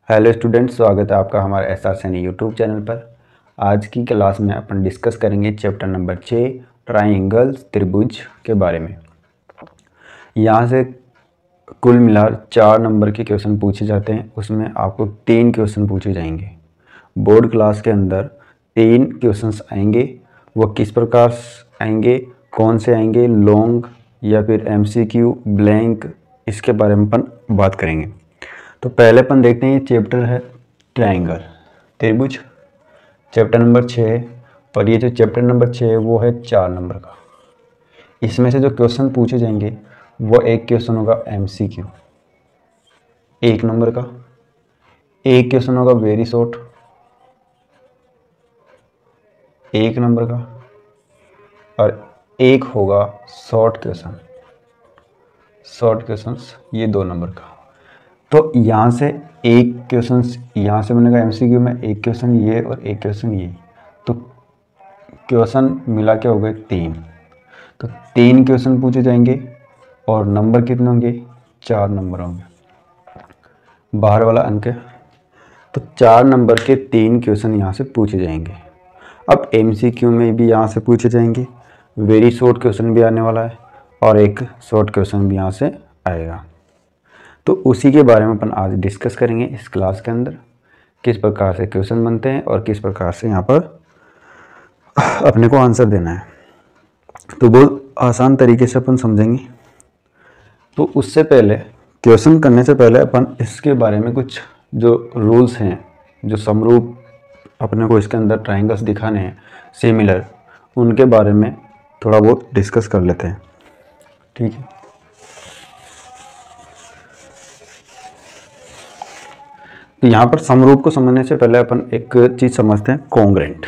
Hello students, स्वागत है आपका हमारे एसआर सैनी यूट्यूब चैनल पर। आज की क्लास में अपन डिस्कस करेंगे चैप्टर नंबर 6 ट्राइंगल्स त्रिभुज के बारे में। यहाँ से कुल मिलाकर 4 नंबर के क्वेश्चन पूछे जाते हैं। उसमें आपको 3 क्वेश्चन पूछे जाएंगे। बोर्ड क्लास के अंदर 3 क्वेश्चंस आएंगे। वो किस प्रकार आएंगे, कौन से आएंगे, लॉन्ग या फिर एमसीक्यू, ब्लैंक, इसके बारे में अपन बात करेंगे। तो पहले अपन देखते हैं, ये चैप्टर है ट्रायंगल त्रिभुज, चैप्टर नंबर 6। और ये जो चैप्टर नंबर 6 है वो है 4 नंबर का। इसमें से जो क्वेश्चन पूछे जाएंगे वो एक क्वेश्चन होगा एमसीक्यू 1 नंबर का, एक क्वेश्चन होगा वेरी शॉर्ट 1 नंबर का, और एक होगा शॉर्ट क्वेश्चंस ये 2 नंबर का। तो यहाँ से एक क्वेश्चन यहाँ से बनेगा एमसीक्यू में, एक क्वेश्चन ये और एक क्वेश्चन ये। तो क्वेश्चन मिला के हो गए 3। तो 3 क्वेश्चन पूछे जाएंगे और नंबर कितने होंगे, 4 नंबर होंगे। बाहर वाला अंक है, तो 4 नंबर के 3 क्वेश्चन यहाँ से पूछे जाएंगे। अब एमसीक्यू में भी यहाँ से पूछे जाएंगे, वेरी शॉर्ट क्वेश्चन भी आने वाला है और एक शॉर्ट क्वेश्चन भी यहाँ से आएगा। तो उसी के बारे में अपन आज डिस्कस करेंगे इस क्लास के अंदर, किस प्रकार से क्वेश्चन बनते हैं और किस प्रकार से यहाँ पर अपने को आंसर देना है। तो बहुत आसान तरीके से अपन समझेंगे। तो उससे पहले, क्वेश्चन करने से पहले अपन इसके बारे में कुछ जो रूल्स हैं, जो समरूप अपने को इसके अंदर ट्रायंगल्स दिखाने हैं सिमिलर, उनके बारे में थोड़ा बहुत डिस्कस कर लेते हैं। ठीक है। तो यहाँ पर समरूप को समझने से पहले अपन एक चीज़ समझते हैं, कॉन्ग्रेंट।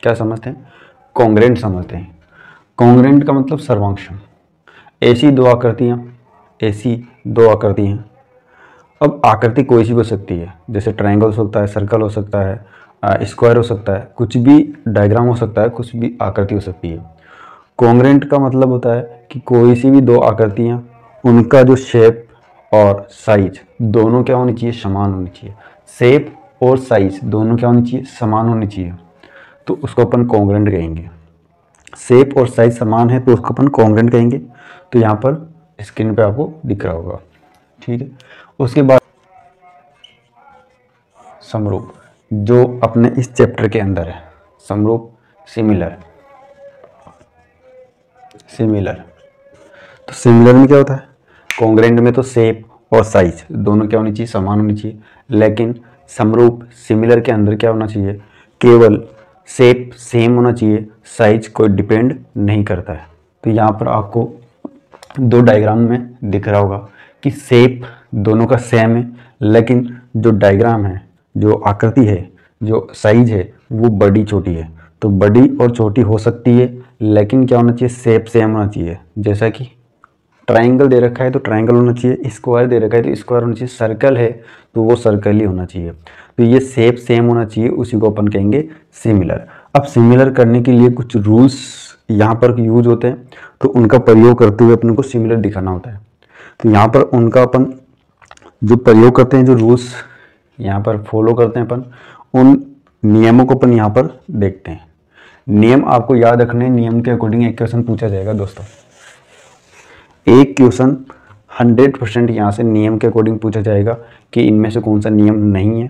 क्या समझते हैं? कॉन्ग्रेंट समझते हैं। कॉन्ग्रेंट का मतलब सर्वांशम। ऐसी दो आकृतियाँ हैं। अब आकृति कोई सी हो सकती है, जैसे ट्रायंगल हो सकता है, सर्कल हो सकता है, स्क्वायर हो सकता है, कुछ भी डायग्राम हो सकता है, कुछ भी आकृति हो सकती है। कॉन्ग्रेंट का मतलब होता है कि कोई सी भी 2 आकृतियाँ, उनका जो शेप और साइज दोनों क्या होनी चाहिए, समान होनी चाहिए। शेप और साइज दोनों क्या होनी चाहिए, समान होनी चाहिए। तो उसको अपन कॉन्ग्रेंट कहेंगे। शेप और साइज समान है तो उसको अपन कॉन्ग्रेंट कहेंगे। तो यहाँ पर स्क्रीन पे आपको दिख रहा होगा। ठीक है। उसके बाद समरूप, जो अपने इस चैप्टर के अंदर है, समरूप सिमिलर। तो सिमिलर में क्या होता है, कॉन्ग्रेंट में तो शेप और साइज दोनों क्या होनी चाहिए, समान होनी चाहिए। लेकिन समरूप सिमिलर के अंदर क्या होना चाहिए, केवल शेप सेम होना चाहिए, साइज कोई डिपेंड नहीं करता है। तो यहाँ पर आपको 2 डायग्राम में दिख रहा होगा कि शेप दोनों का सेम है, लेकिन जो डायग्राम है, जो आकृति है, जो साइज है, वो बड़ी छोटी है। तो बड़ी और छोटी हो सकती है, लेकिन क्या होना चाहिए, शेप सेम होना चाहिए। जैसा कि ट्रायंगल दे रखा है तो ट्रायंगल होना चाहिए, स्क्वायर दे रखा है तो स्क्वायर होना चाहिए, सर्कल है तो वो सर्कल ही होना चाहिए। तो ये शेप सेम होना चाहिए, उसी को अपन कहेंगे सिमिलर। अब सिमिलर करने के लिए कुछ रूल्स यहाँ पर यूज होते हैं, तो उनका प्रयोग करते हुए अपन को सिमिलर दिखाना होता है। तो यहाँ पर उनका अपन जो प्रयोग करते हैं, जो रूल्स यहाँ पर फॉलो करते हैं अपन, उन नियमों को अपन यहाँ पर देखते हैं। नियम आपको याद रखने, नियम के अकॉर्डिंग एक क्वेश्चन पूछा जाएगा दोस्तों। एक क्वेश्चन 100% यहाँ से नियम के अकॉर्डिंग पूछा जाएगा कि इनमें से कौन सा नियम नहीं है।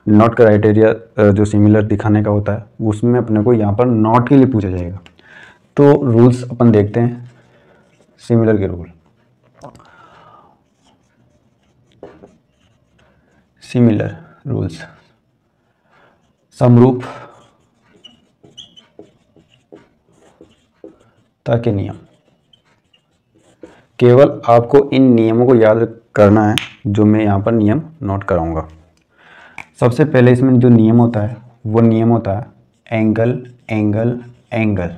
नॉट क्राइटेरिया जो सिमिलर दिखाने का होता है, उसमें अपने को यहाँ पर नॉट के लिए पूछा जाएगा। तो रूल्स अपन देखते हैं, सिमिलर के रूल। सिमिलर रूल्स, समरूपता के नियम। केवल आपको इन नियमों को याद करना है, जो मैं यहाँ पर नियम नोट कराऊंगा। सबसे पहले इसमें जो नियम होता है वो नियम होता है एंगल एंगल एंगल।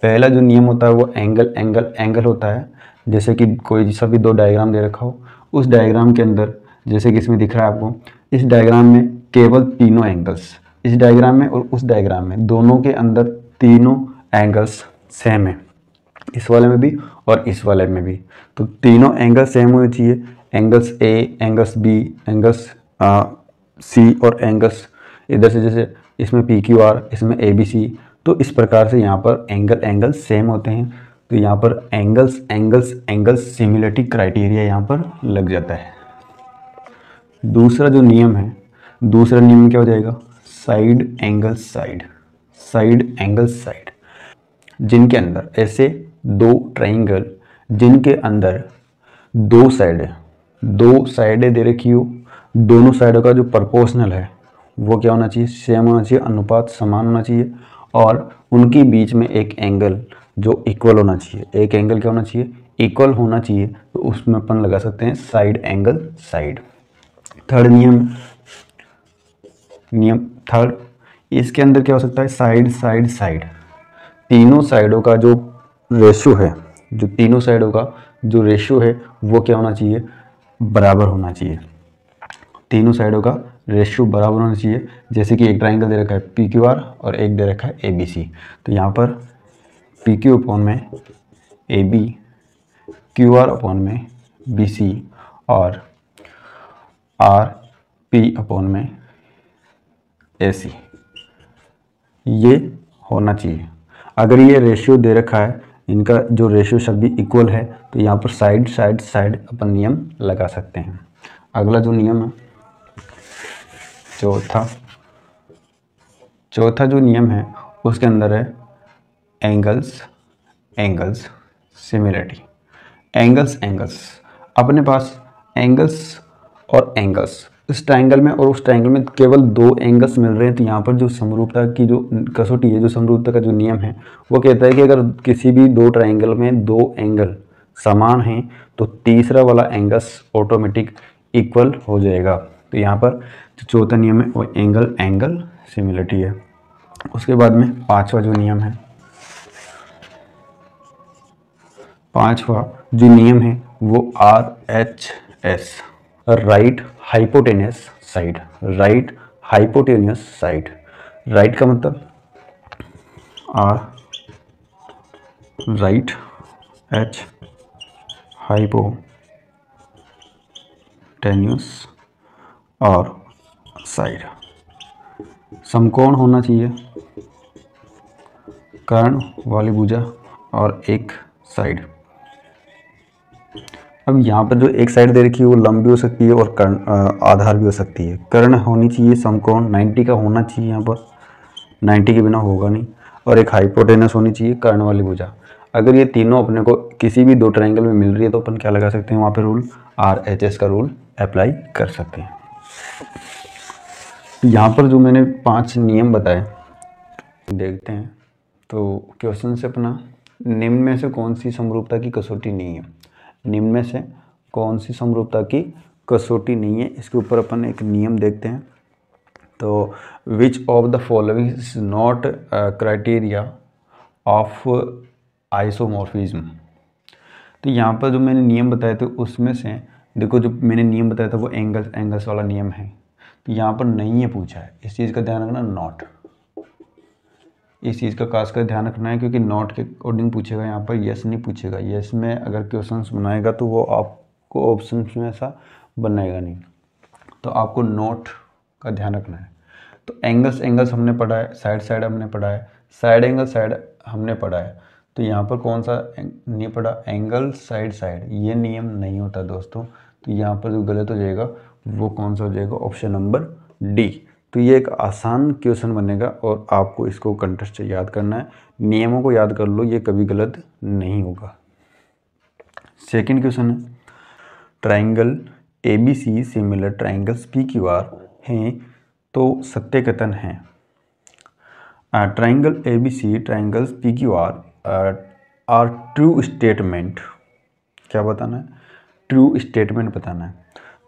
पहला जो नियम होता है वो एंगल एंगल एंगल होता है। जैसे कि कोई सा भी 2 डायग्राम दे रखा हो, उस डायग्राम के अंदर, जैसे कि इसमें दिख रहा है आपको, इस डायग्राम में केवल तीनों एंगल्स, इस डायग्राम में और उस डायग्राम में, दोनों के अंदर तीनों एंगल्स सेम है, इस वाले में भी और इस वाले में भी। तो तीनों एंगल सेम होने चाहिए, एंगल्स ए, एंगल्स बी, एंगल्स सी और एंगल्स इधर से, जैसे इसमें पी क्यू आर, इसमें ए बी सी, तो इस प्रकार से यहाँ पर एंगल सेम होते हैं। तो यहाँ पर एंगल्स सिमिलरिटी क्राइटेरिया यहाँ पर लग जाता है। दूसरा जो नियम है, दूसरा नियम क्या हो जाएगा, साइड एंगल साइड, जिनके अंदर ऐसे दो ट्राइंगल जिनके अंदर दो साइडें दे रखी हो, दोनों साइडों का जो प्रोपोर्शनल है वो क्या होना चाहिए, सेम होना चाहिए, अनुपात समान होना चाहिए, और उनके बीच में एक एंगल जो इक्वल होना चाहिए, एक एंगल क्या होना चाहिए, इक्वल होना चाहिए। तो उसमें अपन लगा सकते हैं साइड एंगल साइड। थर्ड नियम थर्ड, इसके अंदर क्या हो सकता है, साइड, तीनों साइडों का जो रेशो है, वो क्या होना चाहिए, बराबर होना चाहिए। तीनों साइडों का रेशियो बराबर होना चाहिए। जैसे कि एक ट्राइंगल दे रखा है पी क्यू आर और एक दे रखा है ए बी सी, तो यहाँ पर पी क्यू अपॉन में A B, Q R upon में बी सी, और आर पी अपॉन में ए सी, ये होना चाहिए। अगर ये रेशियो दे रखा है, इनका जो रेशियो सभी इक्वल है, तो यहाँ पर साइड अपन नियम लगा सकते हैं। अगला जो नियम है, चौथा जो नियम है, उसके अंदर है एंगल्स सिमिलरिटी। एंगल्स अपने पास एंगल्स इस ट्राइंगल में और उस ट्राइंगल में केवल दो एंगल्स मिल रहे हैं। तो यहाँ पर जो समरूपता की जो कसौटी है, जो समरूपता का जो नियम है, वो कहता है कि अगर किसी भी दो ट्राइंगल में दो एंगल समान हैं तो तीसरा वाला एंगल्स ऑटोमेटिक इक्वल हो जाएगा। तो यहाँ पर जो चौथा नियम है वो एंगल सिमिलरिटी है। उसके बाद में पांचवा जो नियम है वो RHS, right hypotenuse side. Right का मतलब राइट, H हाइपोटेनियस और साइड, समकोण होना चाहिए, कर्ण वाली भुजा और एक साइड। अब यहाँ पर जो एक साइड दे रखी है वो लंब भी हो सकती है और कर्ण आधार भी हो सकती है। कर्ण होनी चाहिए समकोण 90 का होना चाहिए, यहाँ पर 90 के बिना होगा नहीं, और एक हाइपोटेनस होनी चाहिए कर्ण वाली भुजा। अगर ये तीनों अपने को किसी भी दो ट्रायंगल में मिल रही है तो अपन क्या लगा सकते हैं, वहाँ पे रूल RHS का रूल अप्लाई कर सकते हैं। यहाँ पर जो मैंने 5 नियम बताए देखते हैं। तो क्वेश्चन से अपना, निम्न में से कौन सी समरूपता की कसौटी नहीं है, निम्न में से कौन सी समरूपता की कसौटी नहीं है, इसके ऊपर अपन एक नियम देखते हैं। तो which of the following is not criteria of isomorphism. तो यहाँ पर जो मैंने नियम बताए थे उसमें से देखो, जो मैंने नियम बताया था वो एंगल्स वाला नियम है, तो यहाँ पर नहीं है पूछा है। इस चीज़ का ध्यान रखना, नॉट, इस चीज़ का खास कर ध्यान रखना है, क्योंकि नॉट के अकॉर्डिंग पूछेगा, यहाँ पर यस नहीं पूछेगा। यस में अगर क्वेश्चंस बनाएगा तो वो आपको ऑप्शन में ऐसा बनाएगा नहीं, तो आपको नोट का ध्यान रखना है। तो एंगल्स हमने पढ़ा है, साइड हमने पढ़ा है, साइड एंगल साइड हमने पढ़ा है। तो यहाँ पर कौन सा नहीं पढ़ा, एंगल साइड, ये नियम नहीं होता दोस्तों। तो यहाँ पर जो गलत हो जाएगा वो कौन सा हो जाएगा, ऑप्शन नंबर डी। तो ये एक आसान क्वेश्चन बनेगा और आपको इसको कंटेस्ट से याद करना है, नियमों को याद कर लो, ये कभी गलत नहीं होगा। सेकंड क्वेश्चन है, triangle ABC similar triangles PQR हैं तो सत्य कथन है। Triangle ABC triangles PQR are true statement, क्या बताना है, ट्रू स्टेटमेंट बताना है।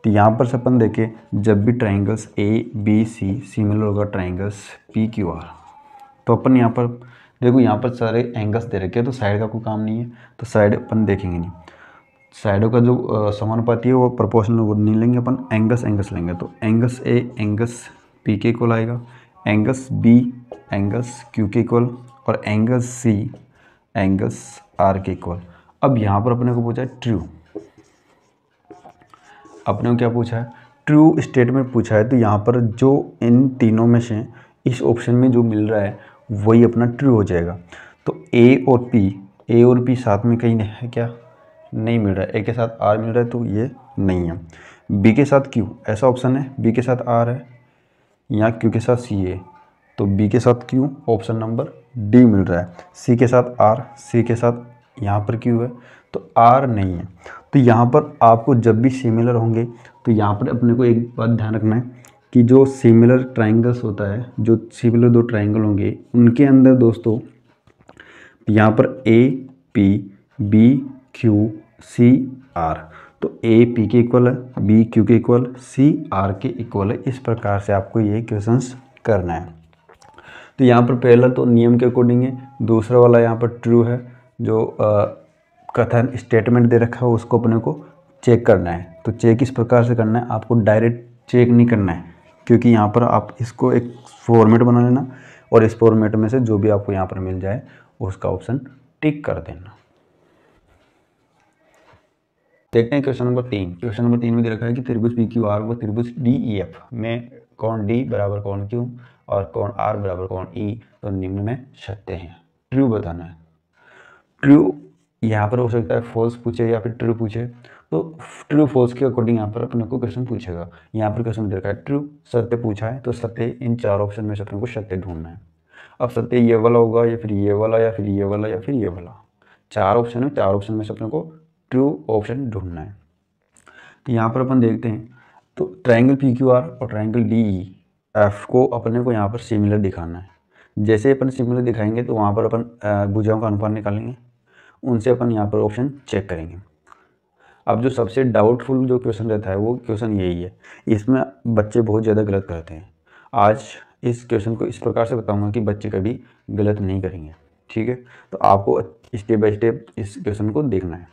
तो यहाँ पर से अपन देखें, जब भी ट्राइंगल्स ABC सिमिलर होगा ट्राइंगल्स PQR, तो अपन यहाँ पर देखो, यहाँ पर सारे एंगल्स दे रखे हैं, तो साइड का कोई काम नहीं है, तो साइड अपन देखेंगे नहीं। साइडों का जो समानुपाती है वो प्रोपोर्शनल वो नहीं लेंगे अपन, एंगल्स लेंगे। तो एंगल्स A एंगल्स P के इक्वल आएगा, एंगल्स B एंगल्स Q के इक्वल, और एंगल्स C एंगल्स R के इक्वल। अब यहाँ पर अपने को पूछा है ट्रू, अपने को क्या पूछा है, ट्रू स्टेटमेंट पूछा है तो यहाँ पर जो इन तीनों में से इस ऑप्शन में जो मिल रहा है वही अपना ट्रू हो जाएगा। तो ए और पी साथ में कहीं है क्या, नहीं मिल रहा है। ए के साथ आर मिल रहा है तो ये नहीं है। बी के साथ क्यू, ऐसा ऑप्शन है, बी के साथ आर है, यहाँ क्यू के साथ सी है, तो बी के साथ क्यू, ऑप्शन नंबर डी मिल रहा है। सी के साथ आर, सी के साथ यहाँ पर क्यू है, तो आर नहीं है। तो यहाँ पर आपको जब भी सिमिलर होंगे तो यहाँ पर अपने को एक बात ध्यान रखना है कि जो सिमिलर ट्राइंगल्स होता है, जो सिमिलर दो ट्राइंगल होंगे उनके अंदर दोस्तों यहाँ पर A P, B Q, C R, तो ए पी के इक्वल है, बी क्यू के इक्वल, सी आर के इक्वल है। इस प्रकार से आपको ये क्वेश्चंस करना है। तो यहाँ पर पहला तो नियम के अकॉर्डिंग है, दूसरा वाला यहाँ पर ट्रू है, जो कथन स्टेटमेंट दे रखा है उसको अपने को चेक करना है। तो चेक इस प्रकार से करना है, आपको डायरेक्ट चेक नहीं करना है, क्योंकि यहाँ पर आप इसको एक फॉर्मेट बना लेना और इस फॉर्मेट में से जो भी आपको यहाँ पर मिल जाए उसका ऑप्शन टिक कर देना। देखते हैं क्वेश्चन नंबर 3। क्वेश्चन नंबर 3 में दे रखा है कि त्रिभुज पी क्यू आर व त्रिभुज डी ई एफ में कोण डी बराबर कोण क्यू और कोण आर बराबर कोण ई तो निम्न में सत्य हैं। ट्रू बताना है। ट्रू यहाँ पर हो सकता है फॉल्स पूछे या फिर ट्रू पूछे, तो ट्रू फॉल्स के अकॉर्डिंग यहाँ पर अपने को क्वेश्चन पूछेगा। यहाँ पर क्वेश्चन दे रखा है ट्रू, सत्य पूछा है, तो सत्य इन चार ऑप्शन में से अपने को सत्य ढूंढना है। अब सत्य ये वाला होगा या फिर ये वाला या फिर ये वाला या फिर ये वाला, चार ऑप्शन है, चार ऑप्शन में से अपने को ट्रू ऑप्शन ढूंढना है। तो यहाँ पर अपन देखते हैं, तो ट्राइंगल पी क्यू आर और ट्राइंगल डी ई एफ को अपने को यहाँ पर सिमिलर दिखाना है। जैसे अपन सिमिलर दिखाएंगे तो वहाँ पर अपन भुजाओं का अनुपात निकालेंगे, उनसे अपन यहाँ पर ऑप्शन चेक करेंगे। अब जो सबसे डाउटफुल जो क्वेश्चन रहता है वो क्वेश्चन यही है, इसमें बच्चे बहुत ज़्यादा गलत करते हैं। आज इस क्वेश्चन को इस प्रकार से बताऊंगा कि बच्चे कभी गलत नहीं करेंगे, ठीक है। तो आपको स्टेप बाय स्टेप इस क्वेश्चन को देखना है।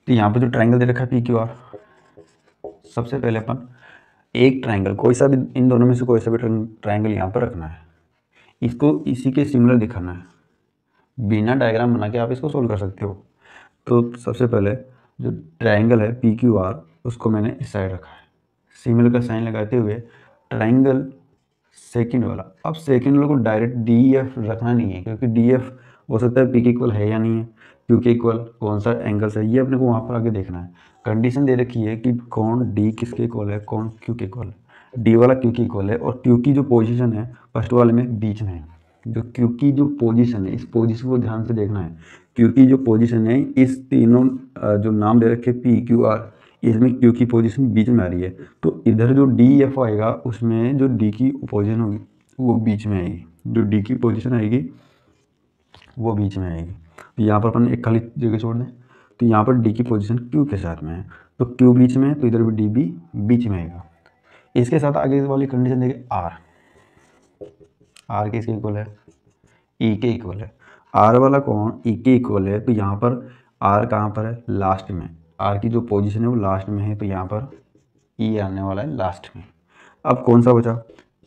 तो यहाँ पर जो ट्राइंगल दे रखा है पी क्यू आर, सबसे पहले अपन एक ट्राइंगल, कोई सा भी इन दोनों में से कोई सा भी ट्राइंगल यहाँ पर रखना है, इसको इसी के सिमिलर दिखाना है। बिना डायग्राम बना के आप इसको सोल्व कर सकते हो। तो सबसे पहले जो ट्राइंगल है पी क्यू आर उसको मैंने इस साइड रखा है, सिमिलर का साइन लगाते हुए ट्राइंगल सेकंड वाला। अब सेकंड वाले को डायरेक्ट डी एफ रखना नहीं है, क्योंकि डी एफ हो सकता है पी के इक्वल है या नहीं है, क्यू के इक्वल कौन सा एंगल है ये अपने को वहाँ पर आगे देखना है। कंडीशन दे रखी है कि कौन डी किसके इक्वल है, कौन क्यू के इक्वल है। डी वाला क्यू के इक्वल है और क्यू की जो पोजीशन है फर्स्ट वाले में बीच में है। जो क्यू की जो पोजीशन है, इस पोजीशन को ध्यान से देखना है। क्यू की जो पोजीशन है, इस तीनों जो नाम दे रखे पी क्यू आर, इसमें क्यू की पोजीशन बीच में आ रही है, तो इधर जो डी एफ आएगा उसमें जो डी की पोजीशन होगी वो बीच में आएगी, जो डी की पोजीशन आएगी वो बीच में आएगी। तो यहाँ पर अपन एक खाली जगह छोड़ दें, तो यहाँ पर डी की पोजीशन क्यू के साथ में है, तो क्यू बीच में है, तो इधर भी डी भी बीच में आएगा। इसके साथ आगे वाली कंडीशन देखें आर, आर किसके इक्वल है, ई के इक्वल है। आर वाला कौन ई के इक्वल है, तो यहाँ पर आर कहाँ पर है, लास्ट में। आर की जो पोजीशन है वो लास्ट में है, तो यहाँ पर ई आने वाला है लास्ट में। अब कौन सा बचा,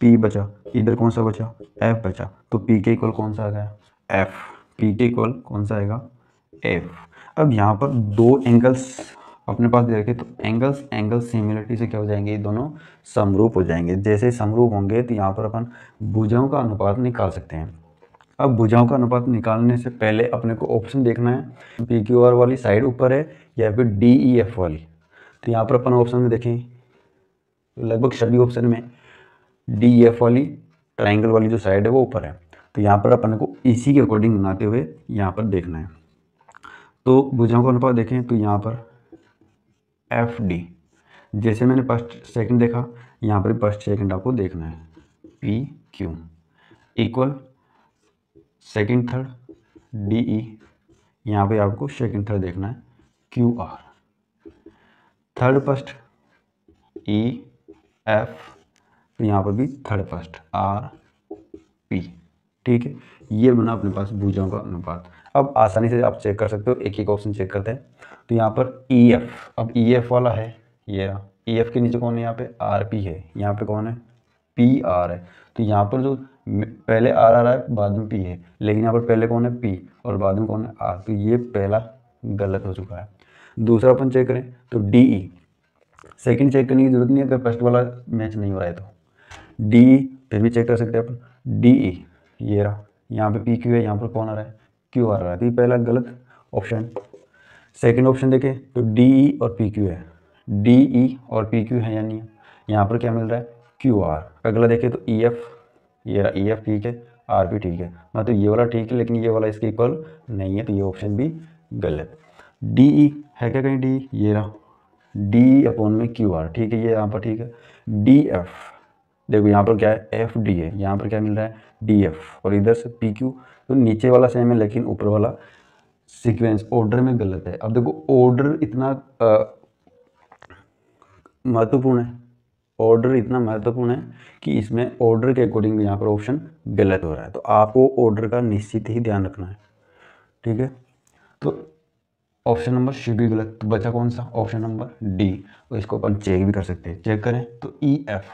पी बचा, इधर कौन सा बचा, एफ बचा, तो पी के इक्वल कौन सा आ गया, एफ। पी के इक्वल कौन सा आएगा, एफ। अब यहाँ पर दो एंगल्स अपने पास दे रखे, तो एंगल सिमिलरिटी से क्या हो जाएंगे, ये दोनों समरूप हो जाएंगे। जैसे समरूप होंगे तो यहाँ पर अपन भुजाओं का अनुपात निकाल सकते हैं। अब भुजाओं का अनुपात निकालने से पहले अपने को ऑप्शन देखना है, पी क्यू आर वाली साइड ऊपर है या फिर डी ई एफ वाली। तो यहाँ पर अपन ऑप्शन में देखें, लगभग सभी ऑप्शन में डी ई एफ वाली ट्राइंगल वाली जो साइड है वो ऊपर है। तो यहाँ पर अपन को इसी के अकॉर्डिंग बनाते हुए यहाँ पर देखना है। तो भुजाओं का अनुपात देखें तो यहाँ पर एफ डी, जैसे मैंने फर्स्ट सेकंड देखा, यहाँ पर फर्स्ट सेकंड आपको देखना है। P Q equal second third D E, यहाँ पे आपको सेकंड थर्ड देखना है। Q R third first E F, तो यहाँ पर भी थर्ड फर्स्ट आर पी, ठीक है। ये बना अपने पास भुजाओं का अनुपात। अब आसानी से आप चेक कर सकते हो, एक एक ऑप्शन चेक करते हैं। तो यहाँ पर ई एफ, अब ई एफ वाला है ये रहा, ई एफ के नीचे कौन है, यहाँ पे आर पी है, यहाँ पे कौन है, पी आर है। तो यहाँ पर जो पहले आर आ रहा है बाद में पी है, लेकिन यहाँ पर पहले कौन है, पी, और बाद में कौन है, आर। तो ये पहला गलत हो चुका है। दूसरा अपन चेक करें तो डी ई, सेकंड चेक करने की जरूरत नहीं है अगर फर्स्ट वाला मैच नहीं हो रहा है तो। डी फिर भी चेक कर सकते हैं अपन, डी ई ये रहा, यहाँ पे पी क्यू है, यहाँ पर कौन आ रहा है, क्यू आ रहा है, तो ये पहला गलत ऑप्शन। सेकंड ऑप्शन देखें तो डी ई और पी क्यू है, डी ई और पी क्यू है या नहीं है, यहाँ पर क्या मिल रहा है, क्यू आर। अगला देखें तो ई एफ, ये रहा ई एफ ठीक है, आर भी ठीक है, मतलब ये वाला ठीक है लेकिन ये वाला इसके इक्वल नहीं है, तो ये ऑप्शन भी गलत। डी ई है क्या कहीं, डी ये रहा, डी अपॉन में क्यू आर ठीक है, ये यहाँ पर ठीक है। डी एफ देखो यहाँ पर क्या है, एफ डी है, यहाँ पर क्या मिल रहा है, डी एफ, और इधर से पी क्यू, तो नीचे वाला सेम है लेकिन ऊपर वाला सीक्वेंस ऑर्डर में गलत है। अब देखो ऑर्डर इतना महत्वपूर्ण है, ऑर्डर इतना महत्वपूर्ण है कि इसमें ऑर्डर के अकॉर्डिंग यहाँ पर ऑप्शन गलत हो रहा है, तो आपको ऑर्डर का निश्चित ही ध्यान रखना है, ठीक है। तो ऑप्शन नंबर सी भी गलत, तो बचा कौन सा, ऑप्शन नंबर डी। तो इसको अपन चेक भी कर सकते हैं, चेक करें तो ई एफ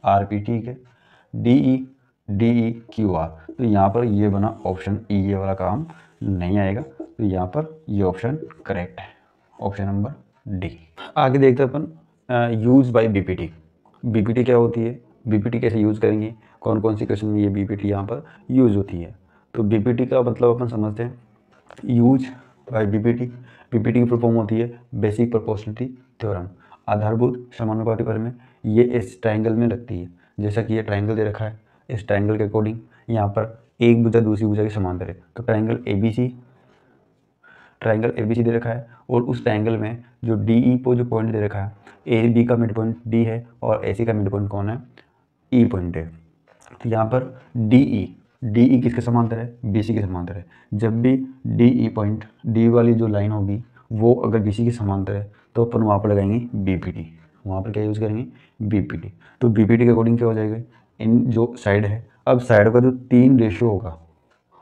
आर पी ठीक है, डी ई क्यू आर, तो यहाँ पर ये बना ऑप्शन ई, ये वाला काम नहीं आएगा, तो यहाँ पर ये ऑप्शन करेक्ट है, ऑप्शन नंबर डी। आगे देखते हैं अपन यूज बाय बीपीटी। बीपीटी क्या होती है, बीपीटी कैसे यूज़ करेंगे, कौन कौन सी क्वेश्चन में ये बीपीटी यहाँ पर यूज़ होती है। तो बीपीटी का मतलब अपन समझते हैं, यूज बाय बीपीटी, बीपीटी की फुल फॉर्म होती है बेसिक प्रोपोर्शनलिटी थ्योरम, आधारभूत समानुपाती प्रमेय। ये इस ट्रायंगल में लगती है, जैसा कि ये ट्रायंगल दे रखा है, इस ट्रायंगल के अकॉर्डिंग यहाँ पर एक भुजा दूसरी भुजा के समांतर है, तो ट्रायंगल एबीसी दे रखा है, और उस ट्रायंगल में जो डी ई को जो पॉइंट दे रखा है, ए बी का मिड पॉइंट डी है और ए सी का मिड पॉइंट कौन है, ई पॉइंट है। तो यहाँ पर डी ई किसके समांतर है, बी सी के समांतर है। जब भी डी ई पॉइंट, डी वाली जो लाइन होगी वो अगर बी सी के समांतर है तो अपन वहाँ पर लगाएंगे बीपीटी, वहाँ पर क्या यूज़ करेंगे, बीपीटी। तो बीपीटी के अकॉर्डिंग क्या हो जाएगा, इन जो साइड है, अब साइड का जो 3 रेशियो होगा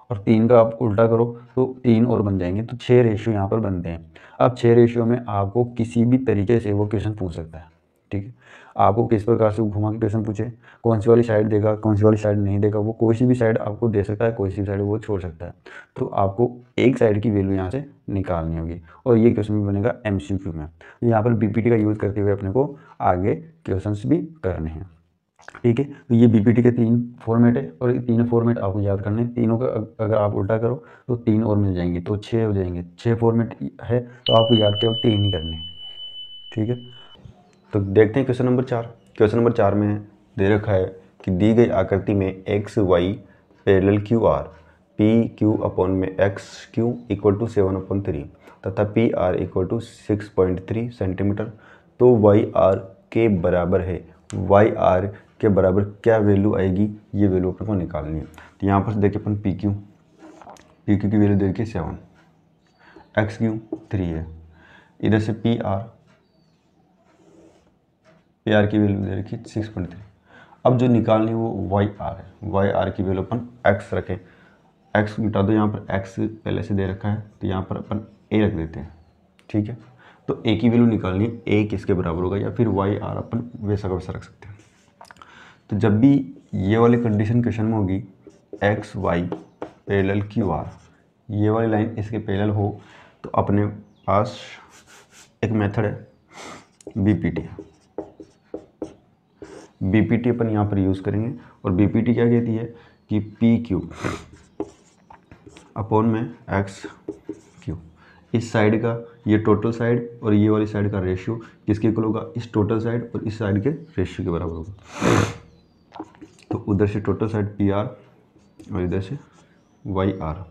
और 3 का आप उल्टा करो तो 3 और बन जाएंगे, तो 6 रेशियो यहाँ पर बनते हैं। अब 6 रेशियो में आपको किसी भी तरीके से वो क्वेश्चन पूछ सकता है, ठीक है। आपको किस प्रकार से घुमा के क्वेश्चन पूछे, कौन सी वाली साइड देगा, कौन सी वाली साइड नहीं देगा, वो कोई सी भी साइड आपको दे सकता है, कोई सी भी साइड वो छोड़ सकता है। तो आपको एक साइड की वैल्यू यहाँ से निकालनी होगी, और ये क्वेश्चन भी बनेगा MCQ में। यहाँ पर बीपीटी का यूज़ करते हुए अपने को आगे क्वेश्चन भी करने हैं, ठीक है। तो ये बीपीटी के 3 फॉर्मेट है, और ये 3 फॉर्मेट आपको याद करने हैं। तीनों का अगर आप उल्टा करो तो 3 और मिल जाएंगे, तो 6 हो जाएंगे। 6 फॉर्मेट है तो आपको याद केवल 3 ही करने हैं, ठीक है। तो देखते हैं क्वेश्चन नंबर 4। क्वेश्चन नंबर 4 में दे रखा है कि दी गई आकृति में X Y parallel Q R, P Q upon में एक्स क्यू इक्वल टू 7/3 तथा P R equal to 6.3 centimetre, तो वाई आर के बराबर है। वाई आर के बराबर क्या वैल्यू आएगी, ये वैल्यू अपन को निकालनी है। तो यहाँ पर देखिए अपन पी क्यू की वैल्यू देखिए 7, एक्स क्यू 3 है, इधर से पी आर की वैल्यू दे रखी 6.3। अब जो निकालनी है वो वाई आर है, वाई आर की वैल्यू अपन एक्स रखें, एक्स मिटा दो, यहाँ पर एक्स पहले से दे रखा है तो यहाँ पर अपन ए रख देते हैं, ठीक है। तो ए की वैल्यू निकालनी है, ए किसके बराबर होगा, या फिर वाई आर अपन वैसा का वैसा रख सकते हैं। तो जब भी ये वाली कंडीशन क्वेश्चन में होगी, X Y parallel Q R, ये वाली लाइन इसके पैरेलल हो, तो अपने पास एक मेथड है बीपीटी। बीपीटी अपन यहाँ पर यूज़ करेंगे, और बीपीटी क्या कहती है कि पी क्यू अपॉन में एक्स क्यू, इस साइड का ये टोटल साइड और ये वाली साइड का रेशियो किसके इक्वल होगा, इस टोटल साइड और इस साइड के रेशियो के बराबर होगा। तो उधर से टोटल साइड पी आर और इधर से वाई आर।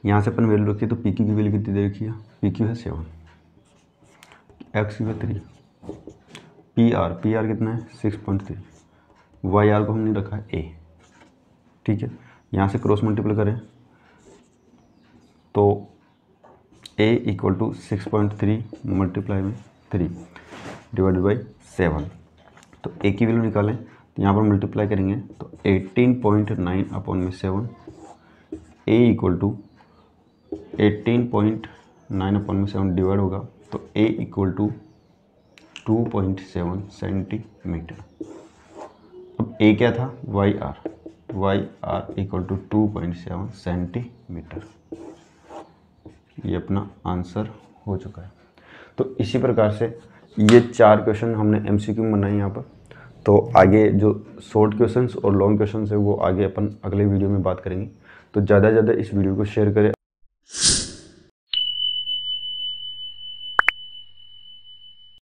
यहाँ से अपन वैल्यू रखिए, तो पी क्यू की वैल्यू कितनी दे रखी है, पी क्यू है 7, एक्स क्यू है 3, पी आर कितना है 6.3, वाई आर को हमने रखा है ए, ठीक है। यहाँ से क्रॉस मल्टीप्लाई करें तो a इक्वल टू 6.3 मल्टीप्लाई में 3 डिवाइडेड बाई 7। तो a की वैल्यू निकालें तो यहाँ पर मल्टीप्लाई करेंगे तो 18.9 अपॉन में 7, a इक्वल टू 18.9 अपॉन में 7 डिवाइड होगा तो a इक्वल टू 2.7 सेंटीमीटर। अब a क्या था, Y R equal to 2.7 centimetre. ये अपना आंसर हो चुका है। तो इसी प्रकार से ये 4 क्वेश्चन हमने MCQ में बनाए यहाँ पर। तो आगे जो शॉर्ट क्वेश्चंस और लॉन्ग क्वेश्चंस है वो आगे अपन अगले वीडियो में बात करेंगे। तो ज़्यादा से ज़्यादा इस वीडियो को शेयर करें